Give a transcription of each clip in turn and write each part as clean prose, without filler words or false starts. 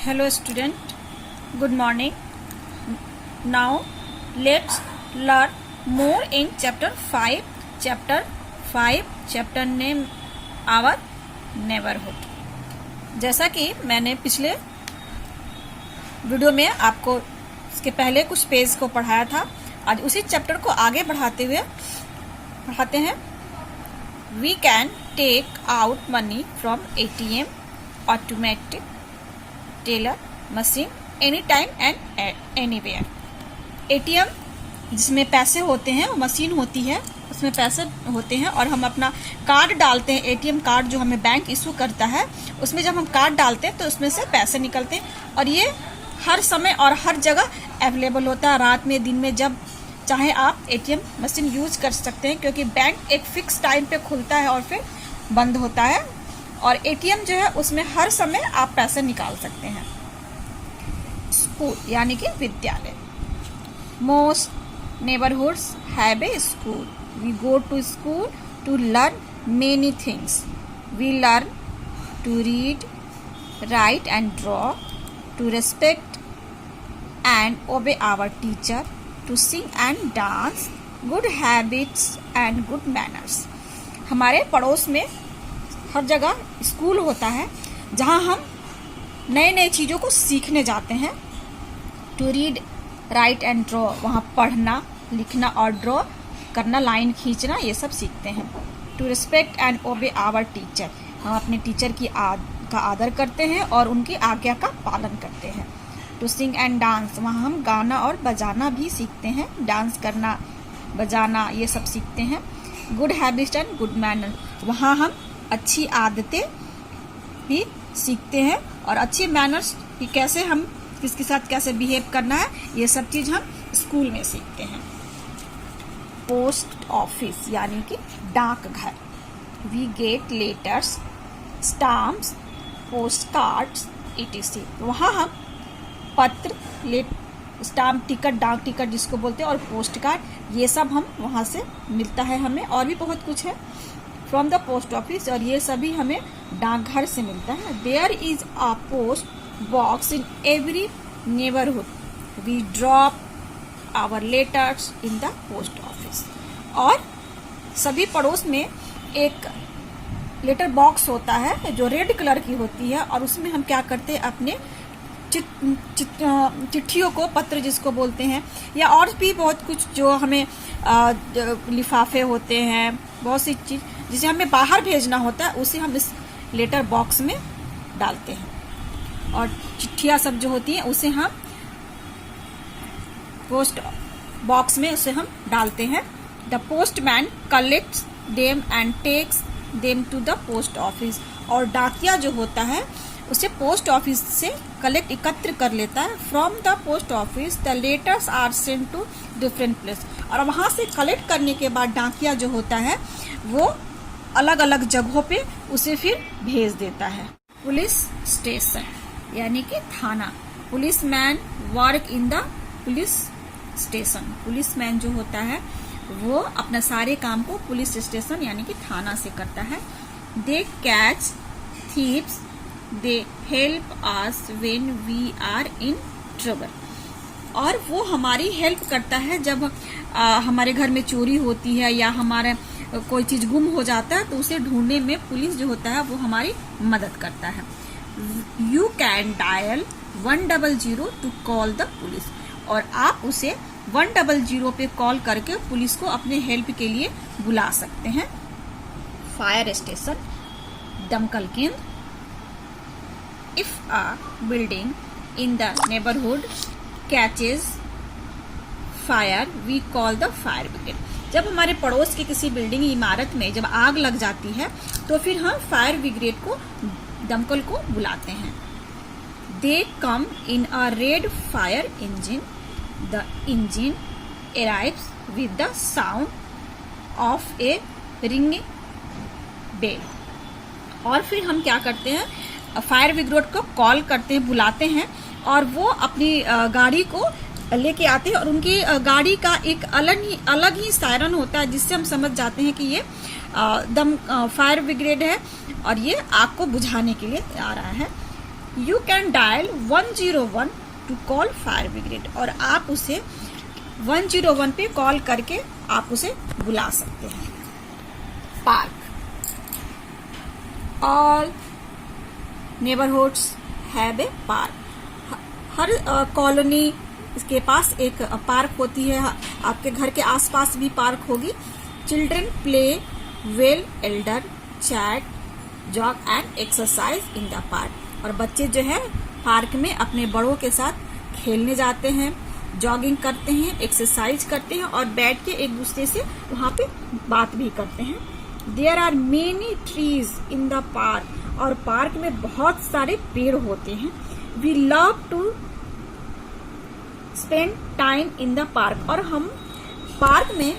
Hello student, good morning. Now let's learn more in chapter 5. Chapter name our neighborhood. जैसा कि मैंने पिछले video में आपको इसके पहले कुछ पेज को पढ़ाया था, आज उसी चैप्टर को आगे बढ़ाते हैं. We can take out money from ATM, automatic teller machine, anytime and anywhere. ATM जिसमें पैसे होते हैं, वो मशीन होती है, उसमें पैसे होते हैं और हम अपना कार्ड डालते हैं. ATM कार्ड जो हमें बैंक इशू करता है, उसमें जब हम कार्ड डालते हैं तो उसमें से पैसे निकलते हैं और ये हर समय और हर जगह अवेलेबल होता है. रात में, दिन में, जब चाहे आप ATM मशीन यूज कर सकते हैं, क्योंकि बैंक एक फिक्स टाइम पे खुलता है और फिर बंद होता है. और ATM जो है उसमें हर समय आप पैसे निकाल सकते हैं. स्कूल यानी कि विद्यालय. Most neighbourhoods have a school. We go to school to learn many things. We learn to read, write and draw, to respect and obey our teacher, to sing and dance, good habits and good manners. हमारे पड़ोस में हर जगह school होता है जहाँ हम नए नए चीज़ों को सीखने जाते हैं. To read, write and draw, वहाँ पढ़ना, लिखना और ड्रॉ करना, लाइन खींचना, ये सब सीखते हैं. To respect and obey our teacher, हम अपने टीचर का आदर करते हैं और उनकी आज्ञा का पालन करते हैं. टू सिंग एंड डांस, वहाँ हम गाना और बजाना भी सीखते हैं, डांस करना, बजाना, ये सब सीखते हैं. Good habits and good manner, वहाँ हम अच्छी आदतें भी सीखते हैं और अच्छी मैनर्स कि कैसे हम किसके साथ कैसे बिहेव करना है, ये सब चीज़ हम स्कूल में सीखते हैं. पोस्ट ऑफिस यानी कि डाकघर. We get letters, stamps, post cards etc. वहाँ हम पत्र, स्टाम्प, टिकट, डाक टिकट जिसको बोलते हैं, और पोस्ट कार्ड, ये सब हम वहाँ से मिलता है हमें. और भी बहुत कुछ है फ्रॉम द पोस्ट ऑफिस, और ये सभी हमें डाकघर से मिलता है. There is a post box in every neighbourhood. We drop our letters in the post office. और सभी पड़ोस में एक लेटर बॉक्स होता है जो रेड कलर की होती है, और उसमें हम क्या करते हैं, अपने चिट्ठियों को, पत्र जिसको बोलते हैं, या और भी बहुत कुछ जो हमें लिफाफे होते हैं, बहुत सी चीज जिसे हमें बाहर भेजना होता है, उसे हम इस लेटर बॉक्स में डालते हैं. और चिट्ठियां सब जो होती हैं उसे हम पोस्ट बॉक्स में उसे हम डालते हैं. The postman collects them and takes them to the post office. और डाकिया जो होता है उसे पोस्ट ऑफिस से एकत्र कर लेता है. From the post office the letters are sent to different place. और वहां से कलेक्ट करने के बाद डाकिया जो होता है वो अलग अलग जगहों पे उसे फिर भेज देता है. पुलिस स्टेशन यानी कि थाना. Police man work in the police station. Police man जो होता है वो अपना सारे काम को पुलिस स्टेशन यानी कि थाना से करता है. They catch thieves, they help us when we are in trouble. और वो हमारी हेल्प करता है जब हमारे घर में चोरी होती है या हमारा कोई चीज गुम हो जाता है, तो उसे ढूंढने में पुलिस जो होता है वो हमारी मदद करता है. You can dial 100 to call the police. और आप उसे 100 पे कॉल करके पुलिस को अपने हेल्प के लिए बुला सकते हैं. फायर स्टेशन, दमकल केंद्र. If a building in the neighborhood catches fire, we call the fire brigade. जब हमारे पड़ोस की किसी बिल्डिंग, इमारत में जब आग लग जाती है तो फिर हम फायर ब्रिगेड को, दमकल को बुलाते हैं. They come in a red fire engine. The engine arrives with the sound of a ringing bell. और फिर हम क्या करते हैं, फायर ब्रिगेड को कॉल करते हैं, बुलाते हैं, और वो अपनी गाड़ी को लेके आते हैं. और उनकी गाड़ी का एक अलग ही सायरन होता है जिससे हम समझ जाते हैं कि ये फायर ब्रिगेड है और ये आग को बुझाने के लिए आ रहा है. You can dial 101 to call fire brigade, और आप उसे 101 पे कॉल करके आप उसे बुला सकते हैं। Park, all neighbourhoods have A park. Her colony के पास एक पार्क होती है, आपके घर के आसपास भी पार्क होगी। Children play well, Elder chat, jog and exercise in the park. और बच्चे जो है पार्क में अपने बड़ों के साथ खेलने जाते हैं, जॉगिंग करते हैं, एक्सरसाइज करते हैं और बैठ के एक दूसरे से वहां पे बात भी करते हैं। There are many trees in the park, और पार्क में बहुत सारे पेड़ होते हैं। We love to spend time in the park, और हम पार्क में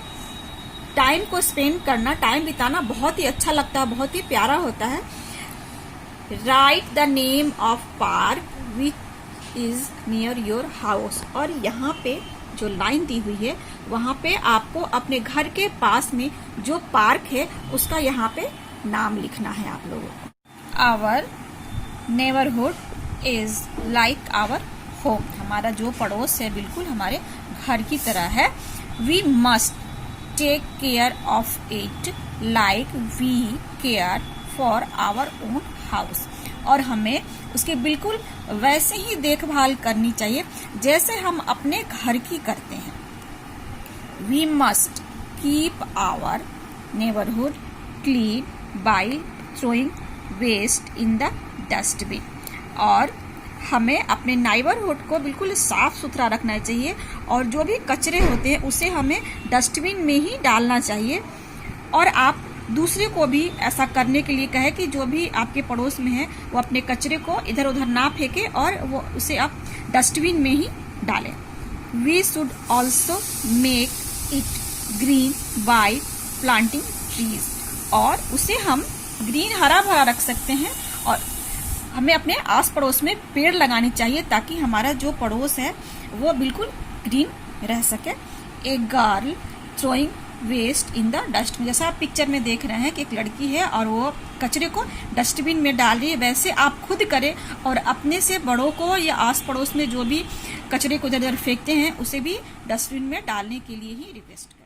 टाइम को स्पेंड करना, टाइम बिताना बहुत ही अच्छा लगता है, बहुत ही प्यारा होता है। Right the name of park which is near your house, और यहाँ पे जो लाइन दी हुई है वहां पे आपको अपने घर के पास में जो पार्क है उसका यहाँ पे नाम लिखना है आप लोगों को। Our neighbourhood is like our home, हमारा जो पड़ोस है बिल्कुल हमारे घर की तरह है। We must take care of it like we care for our own house, और हमें उसके बिल्कुल वैसे ही देखभाल करनी चाहिए जैसे हम अपने घर की करते हैं। We must keep our neighbourhood clean by throwing waste in the dustbin, और हमें अपने नेबरहुड को बिल्कुल साफ सुथरा रखना चाहिए और जो भी कचरे होते हैं उसे हमें डस्टबिन में ही डालना चाहिए। और आप दूसरे को भी ऐसा करने के लिए कहे कि जो भी आपके पड़ोस में है वो अपने कचरे को इधर उधर ना फेंके और वो उसे आप डस्टबिन में ही डालें। We should also make it green by planting trees, और उसे हम ग्रीन हरा भरा रख सकते हैं और हमें अपने आस पड़ोस में पेड़ लगानी चाहिए ताकि हमारा जो पड़ोस है वो बिल्कुल ग्रीन रह सके। A girl throwing waste in the dustbin, जैसा आप पिक्चर में देख रहे हैं कि एक लड़की है और वो कचरे को डस्टबिन में डाल रही है, वैसे आप खुद करें और अपने से बड़ों को या आस पड़ोस में जो भी कचरे को इधर उधर फेंकते हैं उसे भी डस्टबिन में डालने के लिए ही रिक्वेस्ट करें।